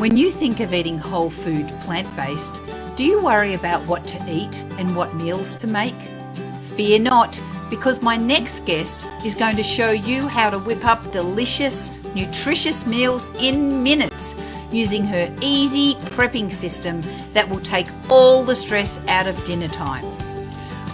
When you think of eating whole food plant-based, do you worry about what to eat and what meals to make? Fear not, because my next guest is going to show you how to whip up delicious, nutritious meals in minutes using her easy prepping system that will take all the stress out of dinner time.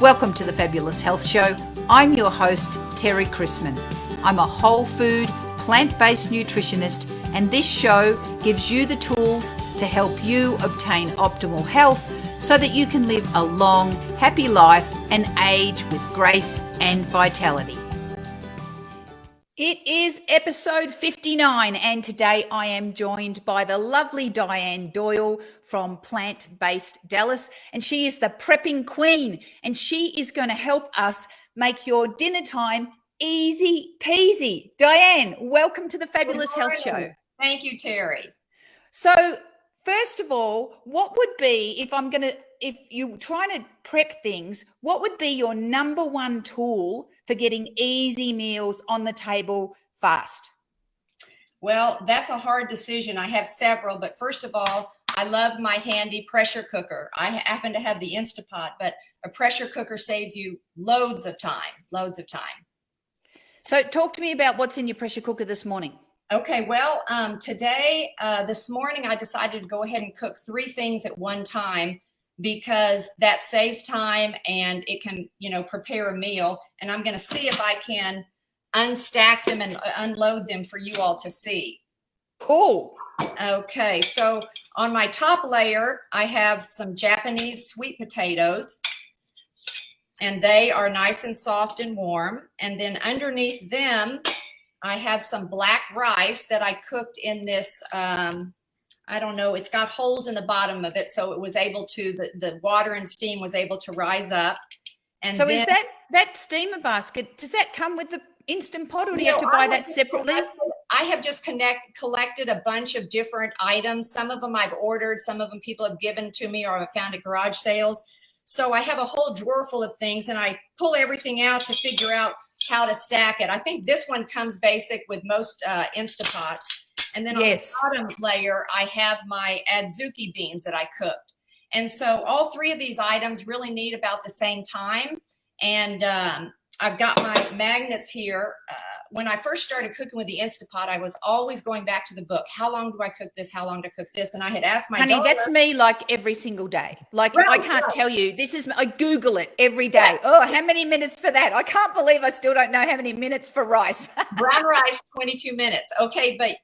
Welcome to the Fabulous Health Show. I'm your host, Terri Chrisman. I'm a whole food, plant-based nutritionist, and this show gives you the tools to help you obtain optimal health so that you can live a long, happy life and age with grace and vitality. It is episode 59, and today I am joined by the lovely Dianne Doyle from Plant-Based Dallas, and she is the prepping queen, and she is going to help us make your dinner time easy peasy. Dianne, welcome to the Fabulous Health Show. Thank you, Terri. So, first of all, what would be, if you're trying to prep things, what would be your number one tool for getting easy meals on the table fast? Well, that's a hard decision. I have several, but first of all, I love my handy pressure cooker. I happen to have the Instapot, but a pressure cooker saves you loads of time. So talk to me about what's in your pressure cooker this morning. Okay, well, this morning, I decided to go ahead and cook 3 things at one time because that saves time and it can, prepare a meal. And I'm going to see if I can unstack them and unload them for you all to see. Cool. Okay, so on my top layer, I have some Japanese sweet potatoes, and they are nice and soft and warm. And then underneath them, I have some black rice that I cooked in this, it's got holes in the bottom of it. So it was able to, the water and steam was able to rise up. And so is that steamer basket, does that come with the Instant Pot, or do you have to buy that separately? I have just collected a bunch of different items. Some of them I've ordered, some of them people have given to me or I've found at garage sales. So I have a whole drawer full of things and I pull everything out to figure out how to stack it. I think this one comes basic with most Instapots. And then on the bottom layer, I have my adzuki beans that I cooked. And so all 3 of these items really need about the same time. And I've got my magnets here. When I first started cooking with the Instapot, I was always going back to the book. How long do I cook this? How long to cook this? And I had asked my daughter. That's me like every single day. Like I can't tell you. I Google it every day. Yes. Oh, how many minutes for that? I can't believe I still don't know how many minutes for rice. Brown rice, 22 minutes. Okay, but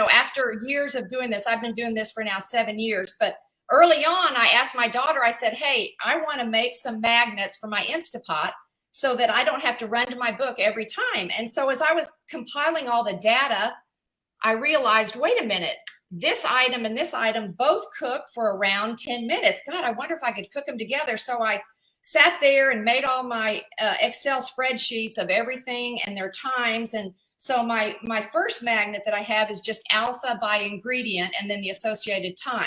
after years of doing this, I've been doing this for now 7 years. But early on, I asked my daughter, I said, hey, I want to make some magnets for my Instapot so that I don't have to run to my book every time. And so as I was compiling all the data, I realized, wait a minute, this item and this item both cook for around 10 minutes. God, I wonder if I could cook them together. So I sat there and made all my Excel spreadsheets of everything and their times. And so my first magnet that I have is just alpha by ingredient and then the associated time.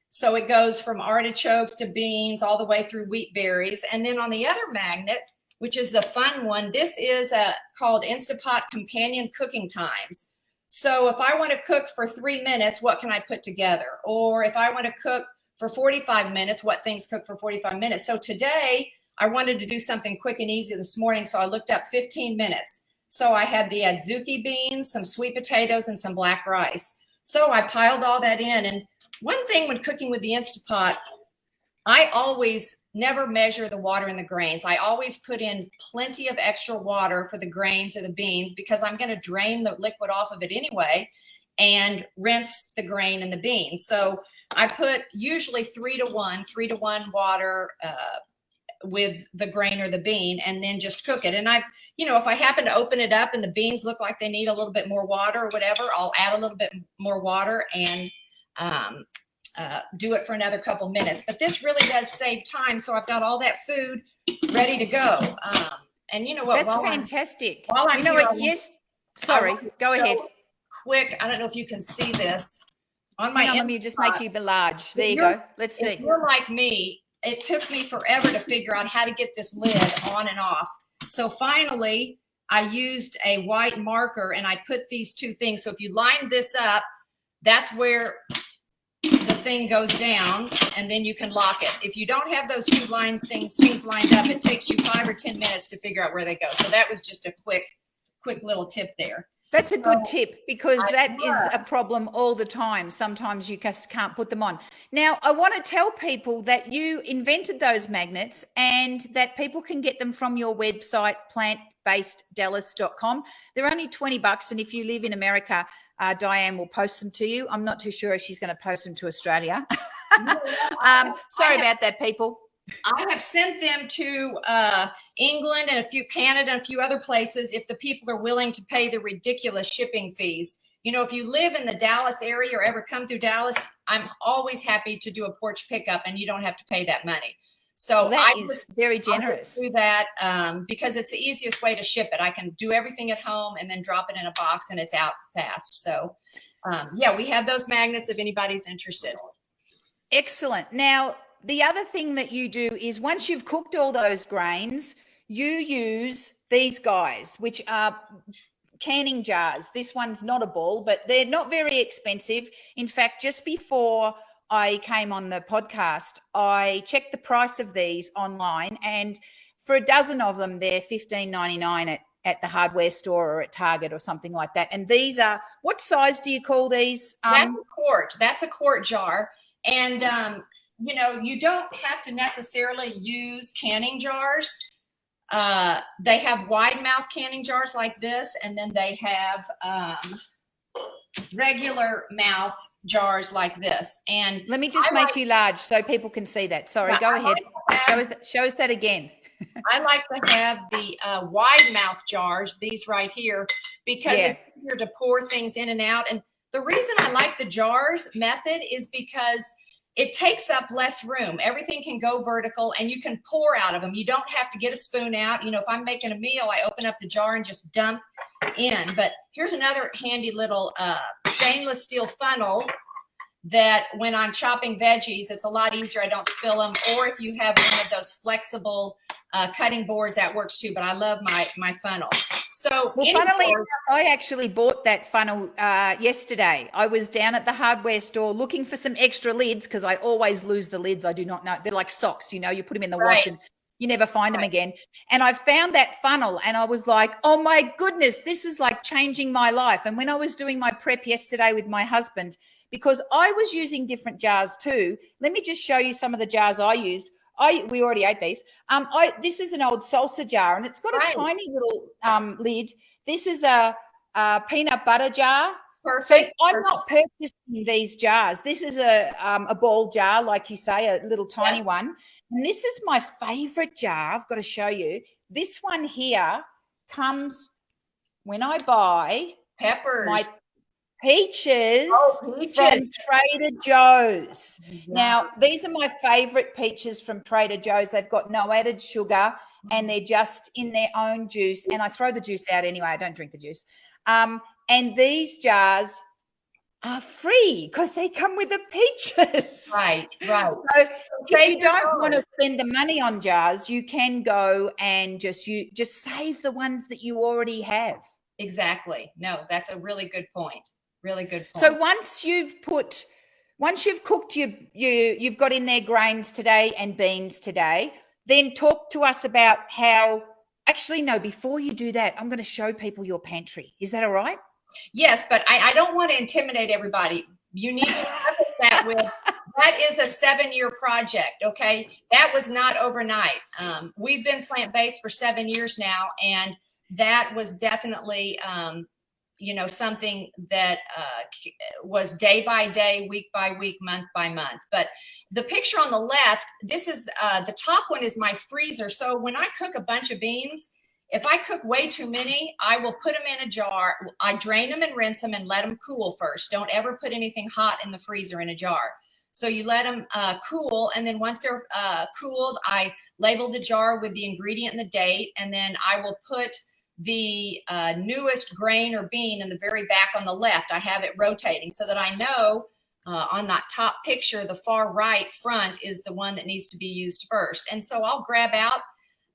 So it goes from artichokes to beans all the way through wheat berries. And then on the other magnet, which is the fun one, this is called Instapot Companion Cooking Times. So if I want to cook for 3 minutes, what can I put together? Or if I want to cook for 45 minutes, what things cook for 45 minutes? So today, I wanted to do something quick and easy this morning, so I looked up 15 minutes. So I had the adzuki beans, some sweet potatoes, and some black rice. So I piled all that in. And one thing when cooking with the Instapot, I always never measure the water in the grains. I always put in plenty of extra water for the grains or the beans because I'm going to drain the liquid off of it anyway and rinse the grain and the beans. So I put usually 3 to 1 water with the grain or the bean, and then just cook it. And if I happen to open it up and the beans look like they need a little bit more water or whatever, I'll add a little bit more water and do it for another couple minutes. But this really does save time. So I've got all that food ready to go. And you know what? That's fantastic. While I'm here, go ahead. Quick. I don't know if you can see this. On my let me just make you large. There you go. Let's see. If you're like me, it took me forever to figure out how to get this lid on and off. So finally, I used a white marker and I put these 2 things. So if you line this up, that's where thing goes down, and then you can lock it. If you don't have those two things lined up, it takes you 5 or 10 minutes to figure out where they go. So that was just a quick little tip there. That's a good tip, because that is a problem all the time. Sometimes you just can't put them on. Now, I want to tell people that you invented those magnets and that people can get them from your website, plantbaseddallas.com. They're only $20. And if you live in America, Dianne will post them to you. I'm not too sure if she's going to post them to Australia. Sorry about that, people. I have sent them to England and Canada and a few other places if the people are willing to pay the ridiculous shipping fees. You know, if you live in the Dallas area or ever come through Dallas, I'm always happy to do a porch pickup and you don't have to pay that money. So that is very generous. I do that because it's the easiest way to ship it. I can do everything at home and then drop it in a box and it's out fast. So yeah, we have those magnets if anybody's interested. Excellent. Now, the other thing that you do is once you've cooked all those grains, you use these guys, which are canning jars. This one's not a ball, but they're not very expensive. In fact, just before I came on the podcast, I checked the price of these online, and for a dozen of them, they're $15.99 at the hardware store or at Target or something like that. And these are, what size do you call these? That's a quart. That's a quart jar. And, you know, you don't have to necessarily use canning jars. They have wide mouth canning jars like this, and then they have regular mouth jars like this. And let me just make you large so people can see that. Sorry, go ahead. Show us that again. I like to have the wide mouth jars, these right here, because it's easier to pour things in and out. And the reason I like the jars method is because it takes up less room. Everything can go vertical and you can pour out of them. You don't have to get a spoon out. You know, if I'm making a meal, I open up the jar and just dump in. But here's another handy little stainless steel funnel that when I'm chopping veggies, it's a lot easier. I don't spill them. Or if you have one of those flexible cutting boards, that works too. But I love my funnel. So funnily enough, I actually bought that funnel yesterday. I was down at the hardware store looking for some extra lids because I always lose the lids. I do not know. They're like socks, you know, you put them in the wash and you never find them again. And I found that funnel and I was like, oh my goodness, this is like changing my life. And when I was doing my prep yesterday with my husband, because I was using different jars too, let me just show you some of the jars I used. We already ate these. This is an old salsa jar, and it's got a tiny little lid. This is a peanut butter jar. Perfect. So I'm not purchasing these jars. This is a ball jar, like you say, a little tiny one. And this is my favorite jar. I've got to show you. This one here comes when I buy peppers. My peaches from Trader Joe's. Now, these are my favorite peaches from Trader Joe's. They've got no added sugar and they're just in their own juice. And I throw the juice out anyway. I don't drink the juice. And these jars are free because they come with the peaches. Right. So if you don't want to spend the money on jars, you can go and just save the ones that you already have. Exactly. No, that's a really good point. Really good point. So once you've cooked you've got in there grains today and beans today, then talk to us about how, actually, no, before you do that, I'm going to show people your pantry. Is that all right? Yes, but I don't want to intimidate everybody. You need to preface that with, that is a 7-year project, okay? That was not overnight. We've been plant-based for 7 years now, and that was definitely something that was day by day, week by week, month by month. But the picture on the left, this is the top one is my freezer. So when I cook a bunch of beans, if I cook way too many, I will put them in a jar. I drain them and rinse them and let them cool first. Don't ever put anything hot in the freezer in a jar. So you let them cool, and then once they're cooled, I label the jar with the ingredient and the date, and then I will put the newest grain or bean in the very back on the left. I have it rotating so that I know on that top picture, the far right front is the one that needs to be used first. And so I'll grab out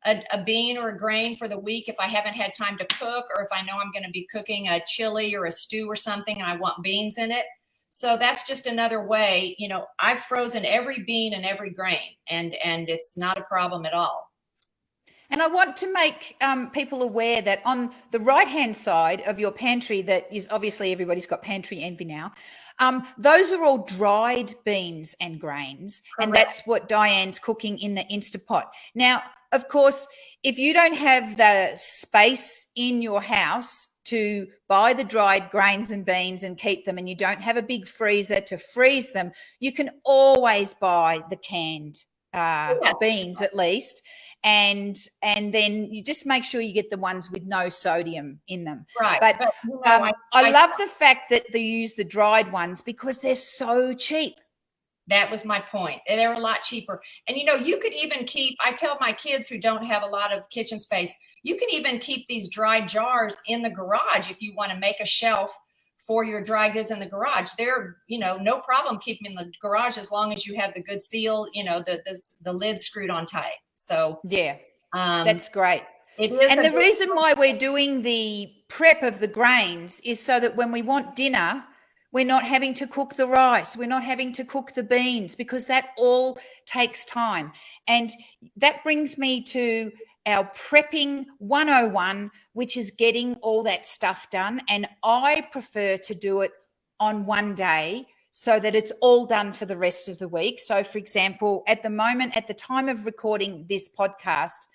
a bean or a grain for the week if I haven't had time to cook, or if I know I'm going to be cooking a chili or a stew or something and I want beans in it. So that's just another way, you know, I've frozen every bean and every grain, and it's not a problem at all. And I want to make people aware that on the right-hand side of your pantry, that is obviously everybody's got pantry envy now, those are all dried beans and grains. Correct. And that's what Dianne's cooking in the Instapot. Now, of course, if you don't have the space in your house to buy the dried grains and beans and keep them, and you don't have a big freezer to freeze them, you can always buy the canned beans at least. And then you just make sure you get the ones with no sodium in them. Right. But you know, I love the fact that they use the dried ones because they're so cheap. That was my point. They're a lot cheaper. And, you know, you could even keep, I tell my kids who don't have a lot of kitchen space, you can even keep these dry jars in the garage if you want to make a shelf for your dry goods in the garage. They're, you know, no problem keeping them in the garage as long as you have the good seal, you know, the lid screwed on tight. So yeah, that's great. It is. And the reason why we're doing the prep of the grains is so that when we want dinner, we're not having to cook the rice, we're not having to cook the beans, because that all takes time. And that brings me to our prepping 101, which is getting all that stuff done. And I prefer to do it on one day so that it's all done for the rest of the week. So, for example, at the moment, at the time of recording this podcast,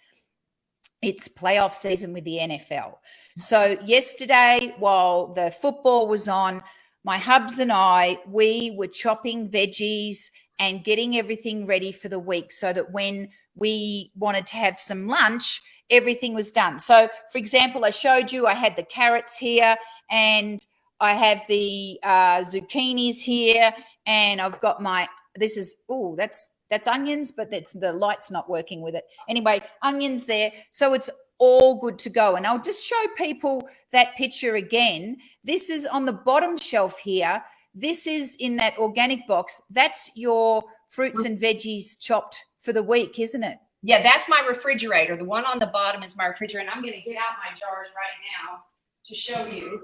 it's playoff season with the NFL. So yesterday, while the football was on, my hubs and I, we were chopping veggies and getting everything ready for the week so that when we wanted to have some lunch, everything was done. So, for example, I showed you I had the carrots here, and I have the zucchinis here, and I've got my, this is, oh, that's onions, but that's the light's not working with it. Anyway, onions there. So it's all good to go. And I'll just show people that picture again. This is on the bottom shelf here. This is in that organic box. That's your fruits and veggies chopped for the week, isn't it? Yeah, that's my refrigerator. The one on the bottom is my refrigerator. And I'm going to get out my jars right now to show you.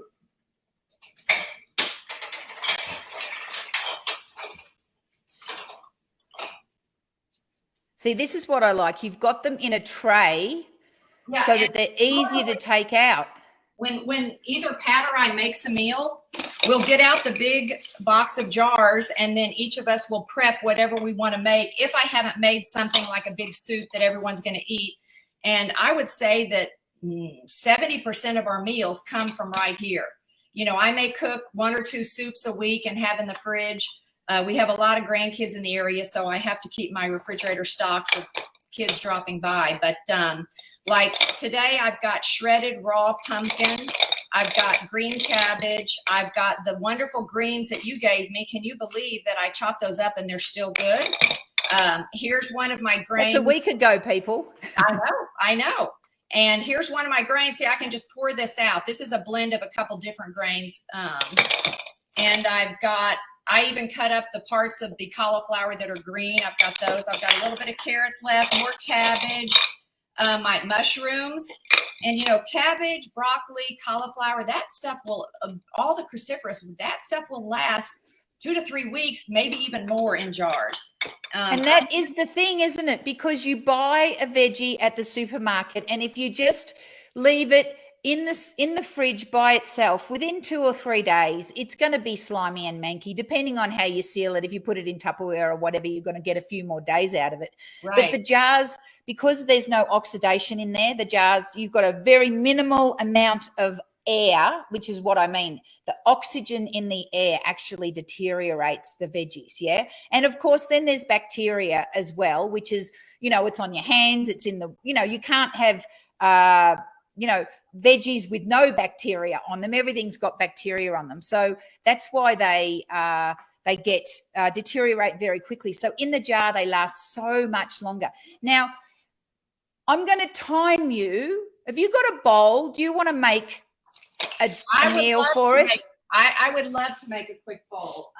See, this is what I like. You've got them in a tray so that they're easier to take out. When either Pat or I makes a meal, we'll get out the big box of jars, and then each of us will prep whatever we want to make. If I haven't made something like a big soup that everyone's going to eat, and I would say that 70% of our meals come from right here. You know, I may cook 1 or 2 soups a week and have in the fridge. We have a lot of grandkids in the area, so I have to keep my refrigerator stocked for kids dropping by. But like today, I've got shredded raw pumpkin. I've got green cabbage. I've got the wonderful greens that you gave me. Can you believe that I chopped those up and they're still good? Here's one of my grains. That's a week ago, people. I know. And here's one of my grains. See, I can just pour this out. This is a blend of a couple different grains. And I even cut up the parts of the cauliflower that are green. I've got those. I've got a little bit of carrots left, more cabbage, my mushrooms, and, you know, cabbage, broccoli, cauliflower, that stuff will, all the cruciferous, that stuff will last 2 to 3 weeks, maybe even more in jars. And that is the thing, isn't it? Because you buy a veggie at the supermarket, and if you just leave it in the fridge by itself, within 2 or 3 days, it's going to be slimy and manky, depending on how you seal it. If you put it in Tupperware or whatever, you're going to get a few more days out of it. Right. But the jars, because there's no oxidation in there, the jars, you've got a very minimal amount of air, which is what I mean. The oxygen in the air actually deteriorates the veggies, yeah? And of course, then there's bacteria as well, which is, you know, it's on your hands, it's in the, you know, you can't have, you know, veggies with no bacteria on them. Everything's got bacteria on them. So that's why they get deteriorate very quickly. So in the jar, they last so much longer. Now, I'm going to time you. Have you got a bowl? Do you want to make a meal for us? I would love to make a quick bowl.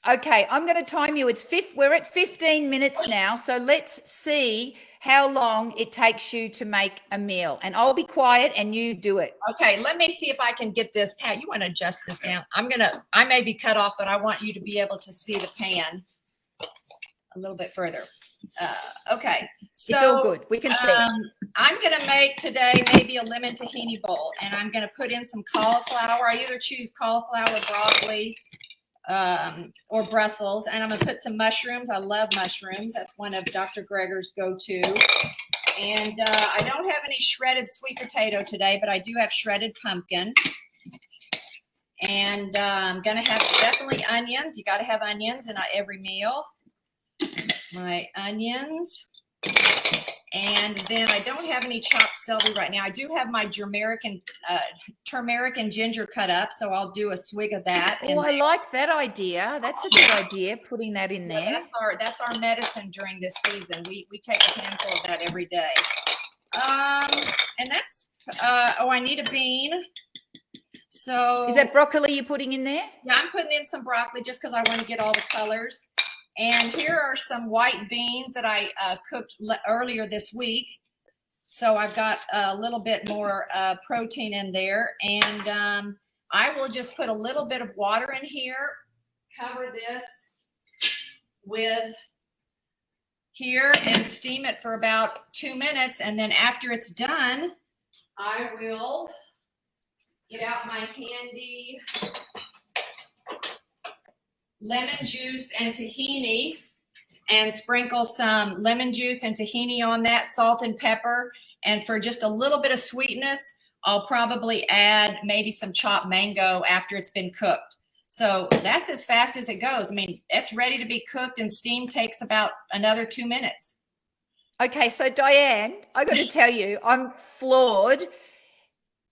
Okay, I'm going to time you. We're at 15 minutes now, so let's see how long it takes you to make a meal. And I'll be quiet and you do it. Okay, let me see if I can get this. Pat, you want to adjust this down? I may be cut off, but I want you to be able to see the pan a little bit further. Okay, so it's all good. We can see it. I'm going to make today maybe a lemon tahini bowl, and I'm going to put in some cauliflower. I either choose cauliflower, broccoli, or Brussels, and I'm going to put some mushrooms. I love mushrooms. That's one of Dr. Greger's go-to. And I don't have any shredded sweet potato today, but I do have shredded pumpkin. And I'm going to have definitely onions. You got to have onions in every meal. My onions. And then I don't have any chopped celery right now. I do have my turmeric and ginger cut up, so I'll do a swig of that. Oh, I like that idea. That's a good idea, putting that in there. That's our medicine during this season. We take a handful of that every day. And that's I need a bean. So is that broccoli you're putting in there? Yeah, I'm putting in some broccoli just because I want to get all the colors. And here are some white beans that I cooked earlier this week. So I've got a little bit more protein in there. And I will just put a little bit of water in here, cover this with here, and steam it for about 2 minutes. And then after it's done, I will get out my handy lemon juice and tahini and sprinkle some lemon juice and tahini on that, salt and pepper. And for just a little bit of sweetness, I'll probably add maybe some chopped mango after it's been cooked. So that's as fast as it goes. I mean, it's ready to be cooked, and steam takes about another 2 minutes. Okay, so Dianne, I got to tell you, I'm floored.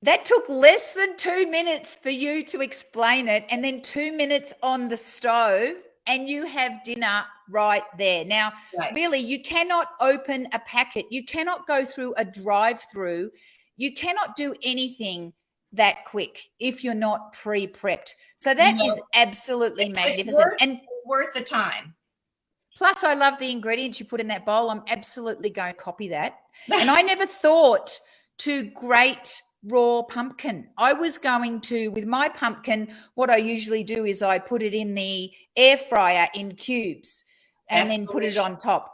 That took less than 2 minutes for you to explain it, and then 2 minutes on the stove, and you have dinner right there. Now, really, you cannot open a packet. You cannot go through a drive-through. You cannot do anything that quick if you're not pre-prepped. So that is absolutely magnificent. It's worth the time. Plus, I love the ingredients you put in that bowl. I'm absolutely going to copy that. And I never thought to grate raw pumpkin. I was going to, with my pumpkin, what I usually do is I put it in the air fryer in cubes and then put it on top.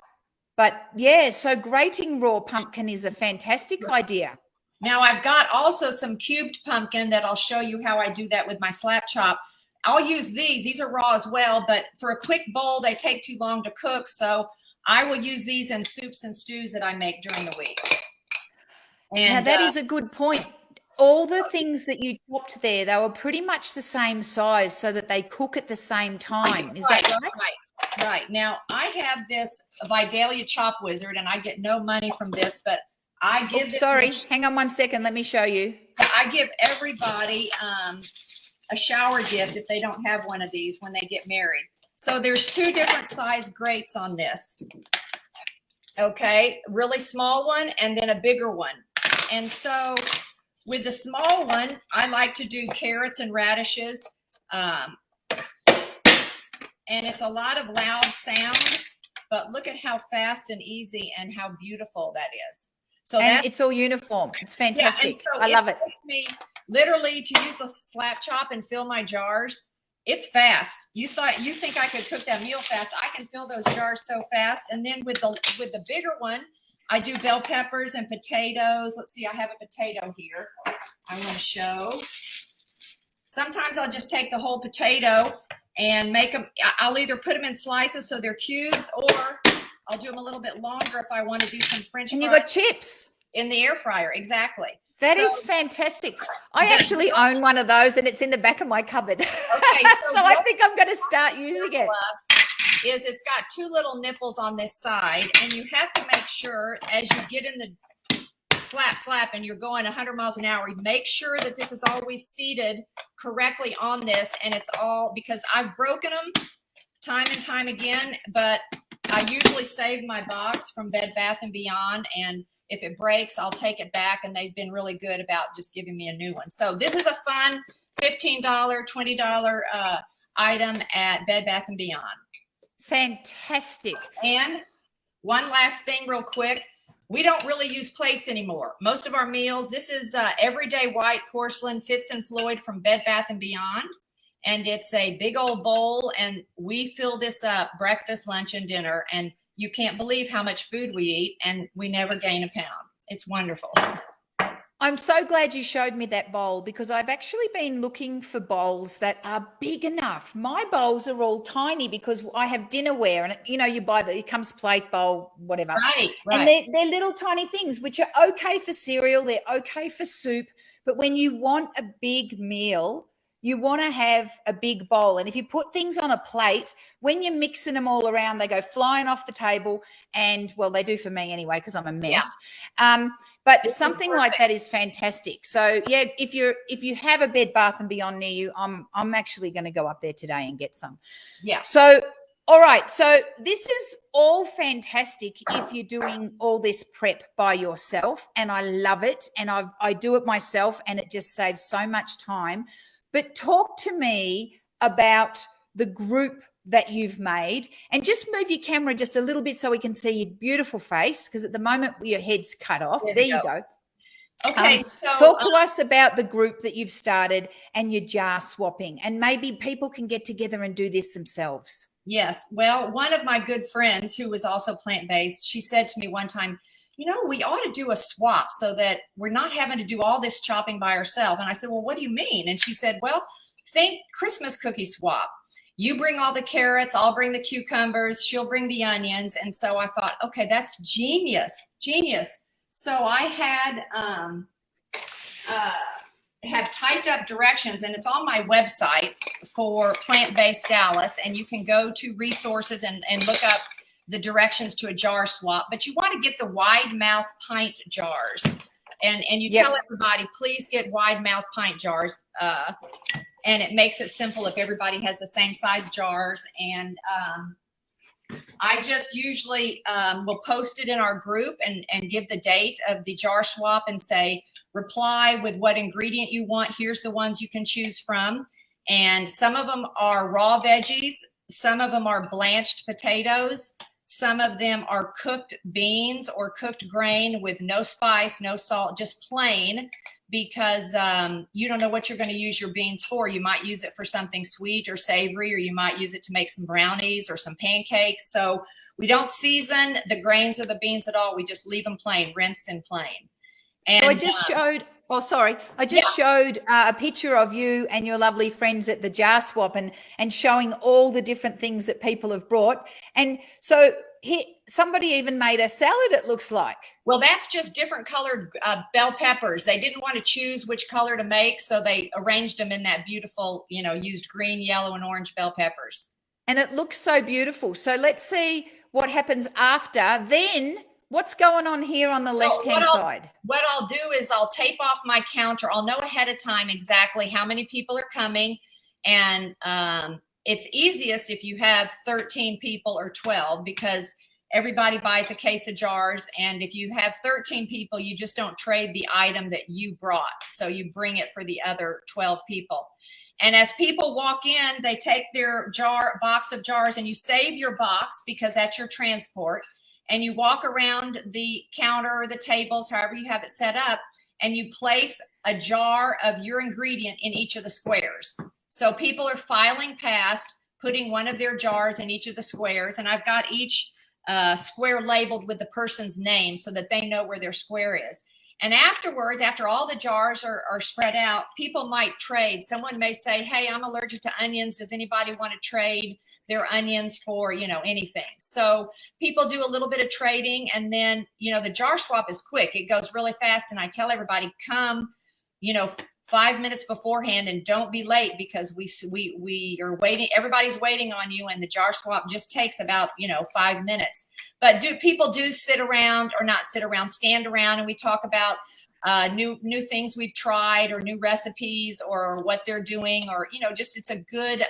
But yeah, so grating raw pumpkin is a fantastic idea. Now I've got also some cubed pumpkin that I'll show you how I do that with my slap chop. I'll use these. These are raw as well, but for a quick bowl, they take too long to cook. So I will use these in soups and stews that I make during the week. And now that is a good point. All the things that you chopped there, they were pretty much the same size so that they cook at the same time. Is that right? Right. Now, I have this Vidalia Chop Wizard, and I get no money from this, but I give hang on 1 second. Let me show you. I give everybody a shower gift if they don't have one of these when they get married. So there's 2 different size grates on this. Okay, really small one and then a bigger one. And so with the small one, I like to do carrots and radishes. And it's a lot of loud sound, but look at how fast and easy and how beautiful that is. So it's all uniform. It's fantastic. Yeah, so I love it. Takes me literally to use a slap chop and fill my jars. It's fast. You think I could cook that meal fast? I can fill those jars so fast. And then with the bigger one, I do bell peppers and potatoes. Let's see, I have a potato here. I want to show. Sometimes I'll just take the whole potato and make them. I'll either put them in slices so they're cubes, or I'll do them a little bit longer if I want to do some French fries. And you got chips in the air fryer. Exactly. That is fantastic. I actually own one of those, and it's in the back of my cupboard. Okay, so I think I'm going to start using it. It's got 2 little nipples on this side, and you have to make sure as you get in the slap and you're going 100 miles an hour, make sure that this is always seated correctly on this, and it's all, because I've broken them time and time again, but I usually save my box from Bed Bath & Beyond, and if it breaks, I'll take it back, and they've been really good about just giving me a new one. So this is a fun $15, $20 item at Bed Bath & Beyond. Fantastic. And one last thing real quick. We don't really use plates anymore. Most of our meals, this is everyday white porcelain Fitz and Floyd from Bed Bath & Beyond. And it's a big old bowl, and we fill this up breakfast, lunch, and dinner. And you can't believe how much food we eat, and we never gain a pound. It's wonderful. I'm so glad you showed me that bowl, because I've actually been looking for bowls that are big enough. My bowls are all tiny because I have dinnerware, and you know, you buy it comes plate, bowl, whatever. Right. And they're little tiny things, which are okay for cereal. They're okay for soup. But when you want a big meal, you want to have a big bowl. And if you put things on a plate, when you're mixing them all around, they go flying off the table. And, well, they do for me anyway, because I'm a mess. Yeah. But something like that is fantastic. So, yeah, if you have a Bed Bath & Beyond near you, I'm actually going to go up there today and get some. Yeah. So, all right. So this is all fantastic if you're doing all this prep by yourself. And I love it. And I do it myself, and it just saves so much time. But talk to me about the group that you've made, and just move your camera just a little bit so we can see your beautiful face, because at the moment your head's cut off. There you go. Okay, so talk to us about the group that you've started and your jar swapping, and maybe people can get together and do this themselves. Yes. Well, one of my good friends who was also plant-based, she said to me one time, you know, we ought to do a swap so that we're not having to do all this chopping by ourselves. And I said, well, what do you mean? And she said, well, think Christmas cookie swap. You bring all the carrots, I'll bring the cucumbers, she'll bring the onions. And so I thought, okay, that's genius. So I have typed up directions, and it's on my website for Plant-Based Dallas. And you can go to resources and look up the directions to a jar swap. But you want to get the wide mouth pint jars. And you tell everybody, please get wide mouth pint jars. And it makes it simple if everybody has the same size jars. And I just usually will post it in our group and give the date of the jar swap and say, reply with what ingredient you want. Here's the ones you can choose from. And some of them are raw veggies. Some of them are blanched potatoes. Some of them are cooked beans or cooked grain with no spice, no salt, just plain, because you don't know what you're going to use your beans for. You might use it for something sweet or savory, or you might use it to make some brownies or some pancakes. So we don't season the grains or the beans at all. We just leave them plain, rinsed and plain. And so I just showed, showed a picture of you and your lovely friends at the jar swap, and showing all the different things that people have brought. And so somebody even made a salad, it looks like. Well, that's just different colored bell peppers. They didn't want to choose which color to make, so they arranged them in that beautiful, used green, yellow, and orange bell peppers. And it looks so beautiful. So let's see what happens after. Then what's going on here on the left-hand side? What I'll do is I'll tape off my counter. I'll know ahead of time exactly how many people are coming. And it's easiest if you have 13 people or 12, because everybody buys a case of jars. And if you have 13 people, you just don't trade the item that you brought. So you bring it for the other 12 people. And as people walk in, they take their box of jars, and you save your box because that's your transport. And you walk around the counter or the tables, however you have it set up, and you place a jar of your ingredient in each of the squares. So people are filing past, putting one of their jars in each of the squares. And I've got each square labeled with the person's name so that they know where their square is. And afterwards, after all the jars are spread out, people might trade. Someone may say, hey, I'm allergic to onions. Does anybody want to trade their onions for, anything? So people do a little bit of trading, and then, the jar swap is quick. It goes really fast. And I tell everybody, come, 5 minutes beforehand, and don't be late, because we are waiting. Everybody's waiting on you, and the jar swap just takes about 5 minutes. But people do sit around, or not sit around, stand around, and we talk about new things we've tried, or new recipes, or what they're doing, or just it's a good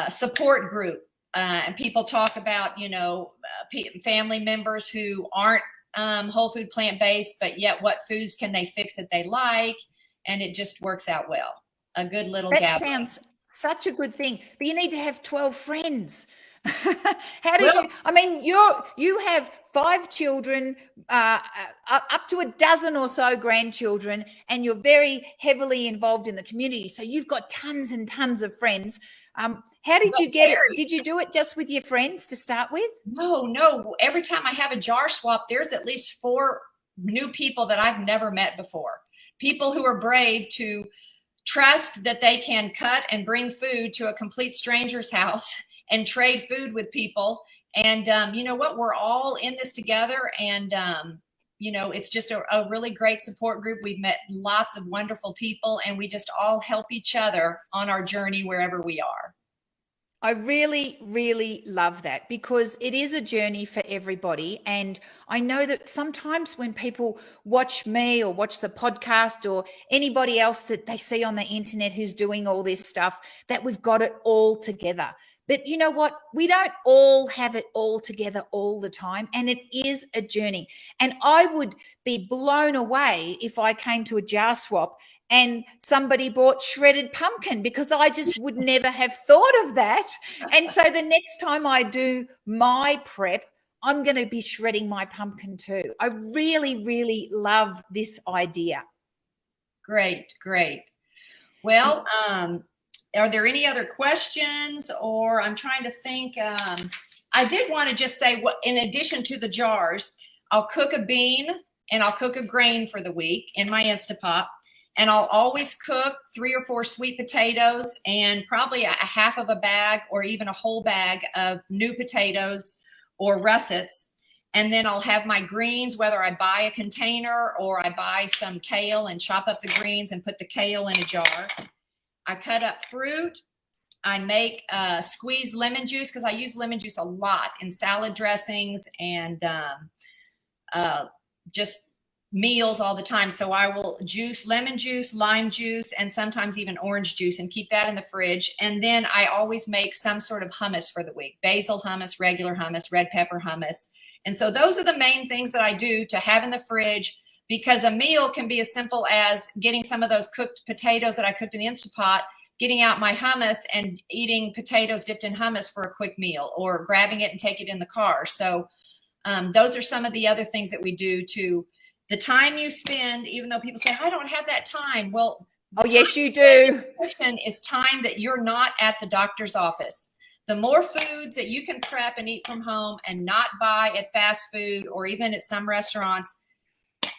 support group. And people talk about family members who aren't whole food plant-based, but yet what foods can they fix that they like. And it just works out well. a good little That gathering. sounds such a good thing. But you need to have 12 friends. How did Well, you? I mean, you have 5 children, up to a dozen or so grandchildren, and you're very heavily involved in the community. So you've got tons and tons of friends. How did you get it? Terri, Did you do it just with your friends to start with? no. Every time I have a jar swap, there's at least 4 new people that I've never met before. People who are brave to trust that they can cut and bring food to a complete stranger's house and trade food with people. And you know what? We're all in this together. And, you know, it's just a really great support group. We've met lots of wonderful people, and we just all help each other on our journey wherever we are. I really, really love that, because it is a journey for everybody. And I know that sometimes when people watch me or watch the podcast or anybody else that they see on the internet who's doing all this stuff, that we've got it all together. But you know what? We don't all have it all together all the time. And it is a journey. And I would be blown away if I came to a jar swap and somebody bought shredded pumpkin, because I just would never have thought of that. And so the next time I do my prep, I'm going to be shredding my pumpkin too. I really, really love this idea. Great. Well, are there any other questions? Or I'm trying to think. I did want to just say, what, in addition to the jars, I'll cook a bean and I'll cook a grain for the week in my Instapot. And I'll always cook 3 or 4 sweet potatoes and probably a half of a bag or even a whole bag of new potatoes or russets. And then I'll have my greens, whether I buy a container or I buy some kale and chop up the greens and put the kale in a jar. I cut up fruit. I make squeezed lemon juice, because I use lemon juice a lot in salad dressings and just meals all the time. So I will juice lemon juice, lime juice, and sometimes even orange juice, and keep that in the fridge. And then I always make some sort of hummus for the week: basil hummus, regular hummus, red pepper hummus. And so those are the main things that I do to have in the fridge, because a meal can be as simple as getting some of those cooked potatoes that I cooked in the Instapot, getting out my hummus and eating potatoes dipped in hummus for a quick meal, or grabbing it and take it in the car. So those are some of the other things that we do to the time you spend, even though people say, I don't have that time. Well, oh, yes, you do. Is time that you're not at the doctor's office. The more foods that you can prep and eat from home and not buy at fast food or even at some restaurants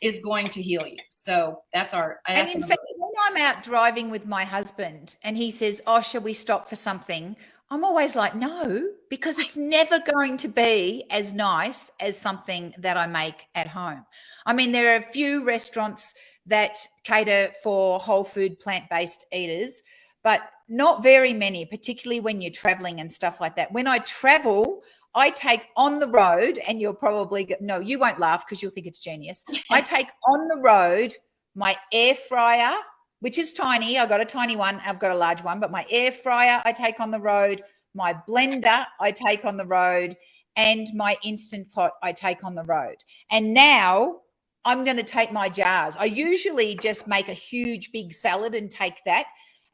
is going to heal you. So that's our. And in fact, when I'm out driving with my husband and he says, oh, shall we stop for something? I'm always like, no, because it's never going to be as nice as something that I make at home. I mean, there are a few restaurants that cater for whole food, plant-based eaters, but not very many, particularly when you're traveling and stuff like that. When I travel, I take on the road, and you'll probably, no, you won't laugh because you'll think it's genius. I take on the road my air fryer, which is tiny. I've got a tiny one. I've got a large one, but my air fryer I take on the road, my blender I take on the road, and my Instant Pot I take on the road. And now I'm going to take my jars. I usually just make a huge big salad and take that.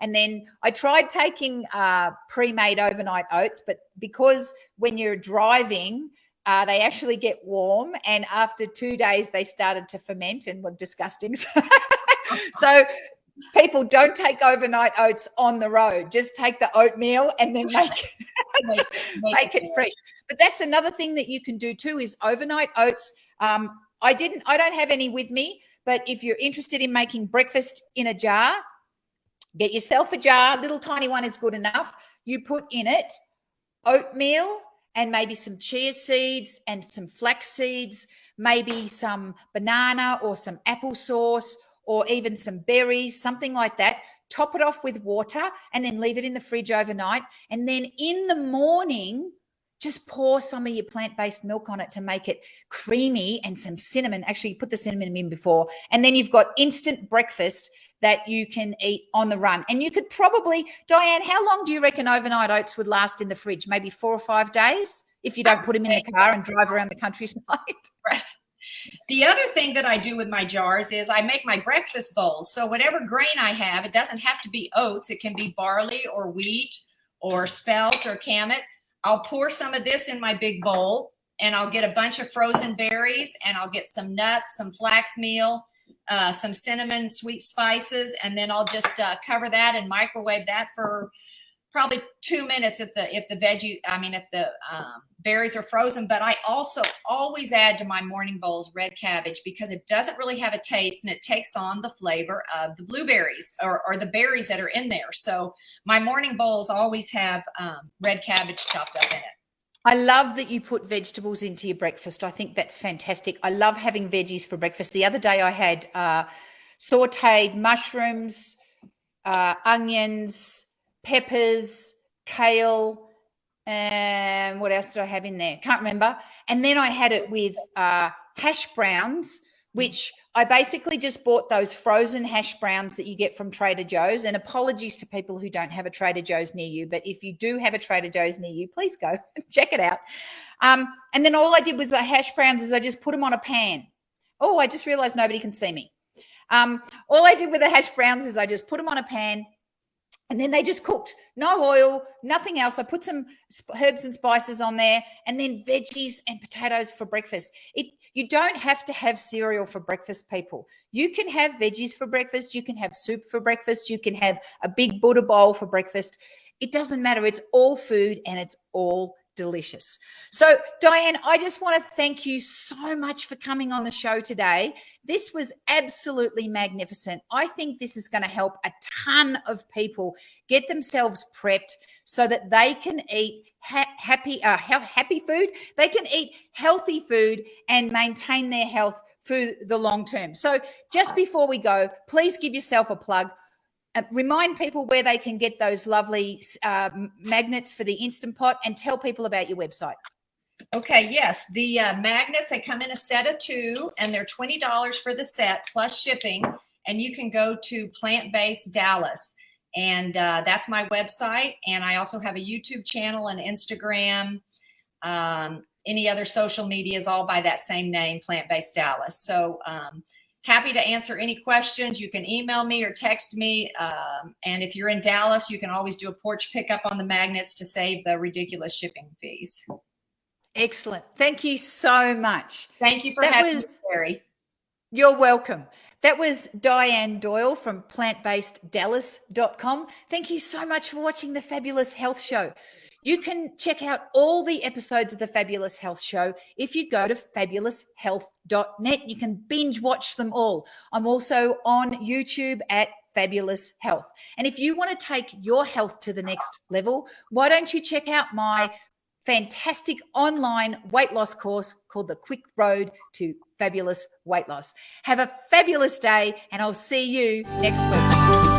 And then I tried taking pre-made overnight oats, but because when you're driving, they actually get warm. And after 2 days, they started to ferment and were disgusting. So people, don't take overnight oats on the road. Just take the oatmeal and then make it fresh. But that's another thing that you can do too, is overnight oats. I don't have any with me, but if you're interested in making breakfast in a jar, get yourself a jar. Little tiny one is good enough. You put in it oatmeal and maybe some chia seeds and some flax seeds, maybe some banana or some applesauce, or even some berries, something like that. Top it off with water and then leave it in the fridge overnight. And then in the morning, just pour some of your plant-based milk on it to make it creamy, and some cinnamon. Actually, put the cinnamon in before. And then you've got instant breakfast that you can eat on the run. And you could probably, Dianne, how long do you reckon overnight oats would last in the fridge? Maybe 4 or 5 days if you don't put them in the car and drive around the countryside? Right. The other thing that I do with my jars is I make my breakfast bowls. So whatever grain I have, it doesn't have to be oats. It can be barley or wheat or spelt or kamut. I'll pour some of this in my big bowl, and I'll get a bunch of frozen berries, and I'll get some nuts, some flax meal, some cinnamon, sweet spices, and then I'll just cover that and microwave that for probably 2 minutes if the berries are frozen. But I also always add to my morning bowls red cabbage, because it doesn't really have a taste, and it takes on the flavor of the blueberries or the berries that are in there. So my morning bowls always have red cabbage chopped up in it. I love that you put vegetables into your breakfast. I think that's fantastic. I love having veggies for breakfast. The other day I had sauteed mushrooms, onions, peppers, kale, and what else did I have in there? Can't remember. And then I had it with hash browns, which I basically just bought those frozen hash browns that you get from Trader Joe's. And apologies to people who don't have a Trader Joe's near you, but if you do have a Trader Joe's near you, please go and check it out. And then all I did was the hash browns is I just put them on a pan. Oh, I just realized nobody can see me. All I did with the hash browns is I just put them on a pan, and then they just cooked. No oil, nothing else. I put some herbs and spices on there, and then veggies and potatoes for breakfast. You don't have to have cereal for breakfast, people. You can have veggies for breakfast. You can have soup for breakfast. You can have a big Buddha bowl for breakfast. It doesn't matter. It's all food, and it's all delicious. So, Dianne, I just want to thank you so much for coming on the show today. This was absolutely magnificent. I think this is going to help a ton of people get themselves prepped so that they can eat happy food. They can eat healthy food and maintain their health for the long term. So just before we go, please give yourself a plug. Remind people where they can get those lovely magnets for the Instant Pot, and tell people about your website. Okay, yes. The magnets, they come in a set of 2, and they're $20 for the set plus shipping. And you can go to Plant-Based Dallas, and that's my website. And I also have a YouTube channel and Instagram. Any other social media is all by that same name, Plant-Based Dallas. So happy to answer any questions. You can email me or text me. And if you're in Dallas, you can always do a porch pickup on the magnets to save the ridiculous shipping fees. Excellent. Thank you so much. Thank you for having me, Terri. You're welcome. That was Dianne Doyle from plantbaseddallas.com. Thank you so much for watching the Fabulous Health Show. You can check out all the episodes of the Fabulous Health Show if you go to fabuloushealth.net. You can binge watch them all. I'm also on YouTube at Fabulous Health. And if you want to take your health to the next level, why don't you check out my fantastic online weight loss course called The Quick Road to Fabulous Weight Loss. Have a fabulous day, and I'll see you next week.